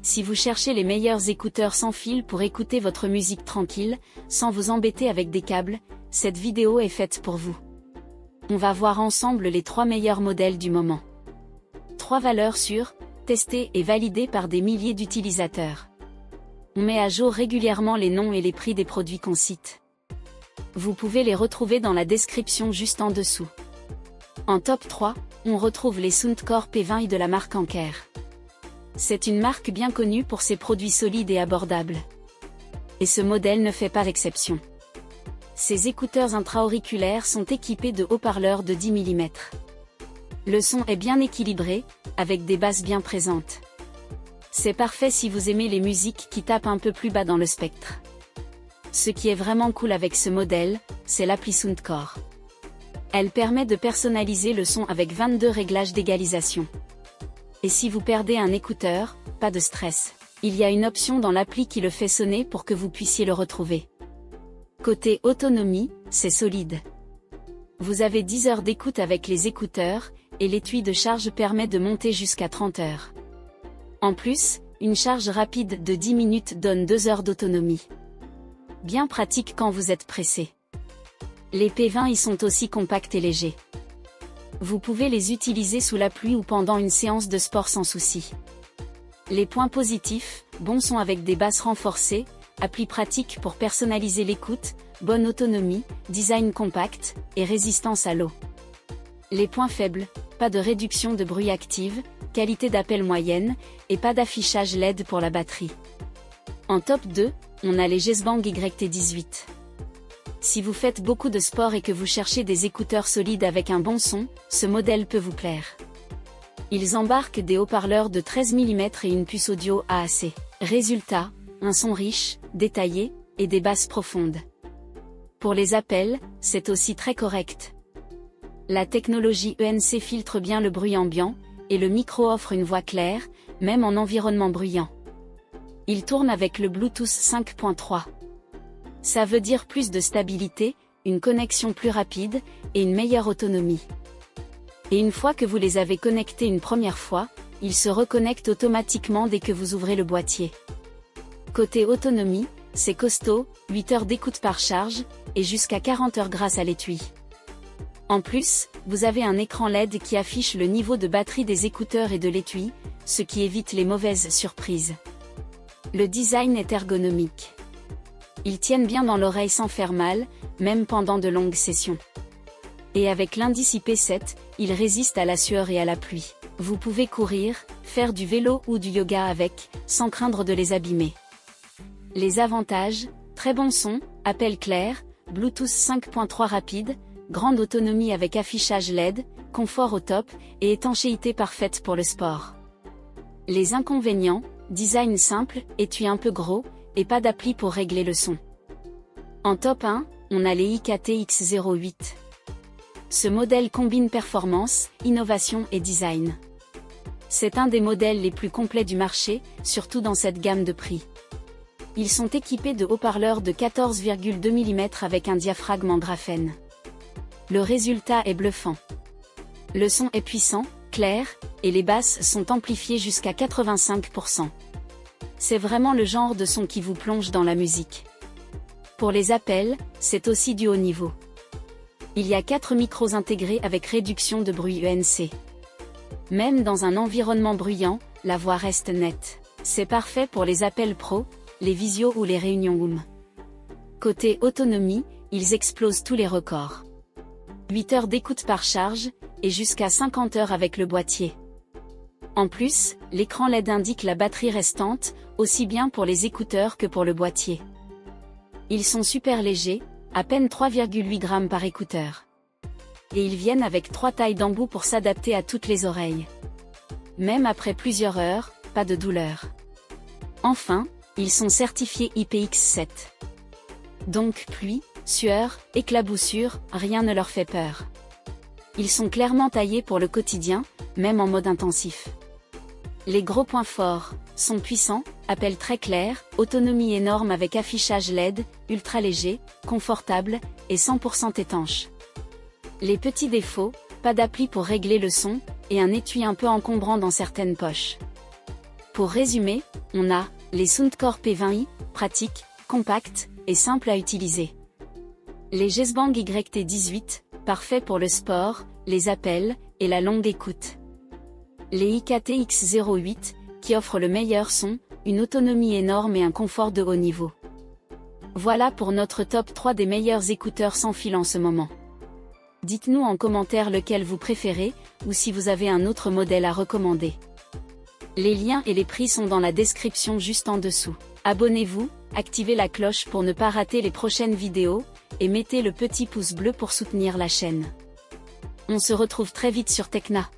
Si vous cherchez les meilleurs écouteurs sans fil pour écouter votre musique tranquille, sans vous embêter avec des câbles, cette vidéo est faite pour vous. On va voir ensemble les 3 meilleurs modèles du moment. 3 valeurs sûres, testées et validées par des milliers d'utilisateurs. On met à jour régulièrement les noms et les prix des produits qu'on cite. Vous pouvez les retrouver dans la description juste en dessous. En top 3, on retrouve les Soundcore P20i de la marque Anker. C'est une marque bien connue pour ses produits solides et abordables. Et ce modèle ne fait pas l'exception. Ces écouteurs intra-auriculaires sont équipés de haut-parleurs de 10 mm. Le son est bien équilibré, avec des basses bien présentes. C'est parfait si vous aimez les musiques qui tapent un peu plus bas dans le spectre. Ce qui est vraiment cool avec ce modèle, c'est l'appli Soundcore. Elle permet de personnaliser le son avec 22 réglages d'égalisation. Et si vous perdez un écouteur, pas de stress. Il y a une option dans l'appli qui le fait sonner pour que vous puissiez le retrouver. Côté autonomie, c'est solide. Vous avez 10 heures d'écoute avec les écouteurs, et l'étui de charge permet de monter jusqu'à 30 heures. En plus, une charge rapide de 10 minutes donne 2 heures d'autonomie. Bien pratique quand vous êtes pressé. Les P20i sont aussi compacts et légers. Vous pouvez les utiliser sous la pluie ou pendant une séance de sport sans souci. Les points positifs, bon son avec des basses renforcées, appli pratique pour personnaliser l'écoute, bonne autonomie, design compact, et résistance à l'eau. Les points faibles, pas de réduction de bruit active, qualité d'appel moyenne, et pas d'affichage LED pour la batterie. En top 2, on a les Gesbang YT18. Si vous faites beaucoup de sport et que vous cherchez des écouteurs solides avec un bon son, ce modèle peut vous plaire. Ils embarquent des haut-parleurs de 13 mm et une puce audio AAC. Résultat, un son riche, détaillé, et des basses profondes. Pour les appels, c'est aussi très correct. La technologie ENC filtre bien le bruit ambiant, et le micro offre une voix claire, même en environnement bruyant. Il tourne avec le Bluetooth 5.3. Ça veut dire plus de stabilité, une connexion plus rapide, et une meilleure autonomie. Et une fois que vous les avez connectés une première fois, ils se reconnectent automatiquement dès que vous ouvrez le boîtier. Côté autonomie, c'est costaud, 8 heures d'écoute par charge, et jusqu'à 40 heures grâce à l'étui. En plus, vous avez un écran LED qui affiche le niveau de batterie des écouteurs et de l'étui, ce qui évite les mauvaises surprises. Le design est ergonomique. Ils tiennent bien dans l'oreille sans faire mal, même pendant de longues sessions. Et avec l'indice IP7, ils résistent à la sueur et à la pluie. Vous pouvez courir, faire du vélo ou du yoga avec, sans craindre de les abîmer. Les avantages, très bon son, appel clair, Bluetooth 5.3 rapide, grande autonomie avec affichage LED, confort au top, et étanchéité parfaite pour le sport. Les inconvénients, design simple, étui un peu gros, et pas d'appli pour régler le son. En top 1, on a les IKT X08. Ce modèle combine performance, innovation et design. C'est un des modèles les plus complets du marché, surtout dans cette gamme de prix. Ils sont équipés de haut-parleurs de 14,2 mm avec un diaphragme en graphène. Le résultat est bluffant. Le son est puissant, clair, et les basses sont amplifiées jusqu'à 85%. C'est vraiment le genre de son qui vous plonge dans la musique. Pour les appels, c'est aussi du haut niveau. Il y a 4 micros intégrés avec réduction de bruit ENC. Même dans un environnement bruyant, la voix reste nette. C'est parfait pour les appels pro, les visios ou les réunions Zoom. Côté autonomie, ils explosent tous les records. 8 heures d'écoute par charge, et jusqu'à 50 heures avec le boîtier. En plus, l'écran LED indique la batterie restante, aussi bien pour les écouteurs que pour le boîtier. Ils sont super légers, à peine 3,8 grammes par écouteur. Et ils viennent avec 3 tailles d'embout pour s'adapter à toutes les oreilles. Même après plusieurs heures, pas de douleur. Enfin, ils sont certifiés IPX7. Donc pluie, sueur, éclaboussure, rien ne leur fait peur. Ils sont clairement taillés pour le quotidien, même en mode intensif. Les gros points forts, son puissant, appel très clair, autonomie énorme avec affichage LED, ultra léger, confortable, et 100% étanche. Les petits défauts, pas d'appli pour régler le son, et un étui un peu encombrant dans certaines poches. Pour résumer, On a les Soundcore P20i, pratiques, compacts et simples à utiliser. Les Gesbang YT18, parfaits pour le sport, les appels et la longue écoute. Les IKT X08, qui offrent le meilleur son, une autonomie énorme et un confort de haut niveau. Voilà pour notre top 3 des meilleurs écouteurs sans fil en ce moment. Dites-nous en commentaire lequel vous préférez, ou si vous avez un autre modèle à recommander. Les liens et les prix sont dans la description juste en dessous. Abonnez-vous, activez la cloche pour ne pas rater les prochaines vidéos, et mettez le petit pouce bleu pour soutenir la chaîne. On se retrouve très vite sur Tekna.